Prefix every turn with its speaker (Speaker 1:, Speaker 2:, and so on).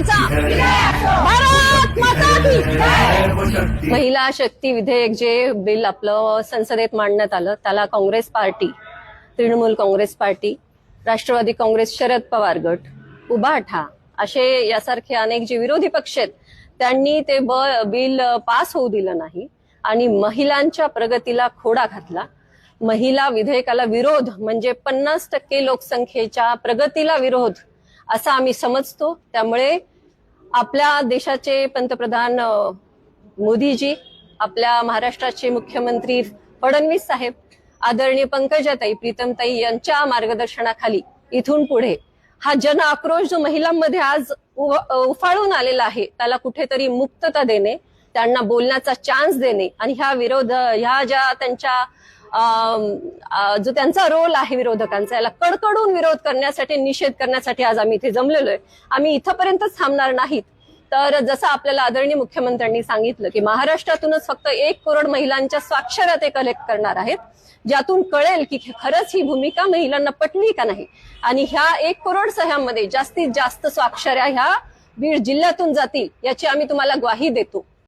Speaker 1: जनतेचा भारत माता की. महिला शक्ती विधेयक जे बिल आपलं संसदेत मांडण्यात आलं त्याला काँग्रेस पार्टी, तृणमूल काँग्रेस पार्टी, राष्ट्रवादी काँग्रेस, शरद पवार गट, उभाठा असे यासारखे अनेक जे विरोधी पक्ष आहेत त्यांनी ते बिल पास होऊ दिलं नाही आणि महिलांच्या प्रगतीला खोडा घातला. महिला विधेयकाला विरोध म्हणजे 50% लोकसंख्येच्या प्रगतीला विरोध असा आम्ही समजतो. त्यामुळे आपल्या देशाचे पंतप्रधान मोदीजी, आपल्या महाराष्ट्राचे मुख्यमंत्री फडणवीस साहेब, आदरणीय पंकजाताई, प्रीतमताई यांच्या मार्गदर्शनाखाली इथून पुढे हा जन आक्रोश जो महिलांमध्ये आज उफाळून आलेला आहे त्याला कुठेतरी मुक्तता देणे, त्यांना बोलण्याचा चान्स देणे आणि ह्या ज्या त्यांच्या जो त्यांचा रोल आहे विरोधकांचा याला कडकडून विरोध करण्यासाठी, निषेध करण्यासाठी आज आम्ही इथे जमलेलो आहे. आम्ही इथपर्यंतच थांबणार नाहीत. तर जसं आपल्याला आदरणीय मुख्यमंत्र्यांनी सांगितलं की महाराष्ट्रातूनच फक्त 1 करोड महिलांच्या स्वाक्षऱ्या ते कलेक्ट करणार आहेत, ज्यातून कळेल की खरंच ही भूमिका महिलांना पटली का नाही. आणि ह्या 1 करोड सह्यांमध्ये जास्तीत जास्त स्वाक्षऱ्या ह्या बीड जिल्ह्यातून जातील याची आम्ही तुम्हाला ग्वाही देतो.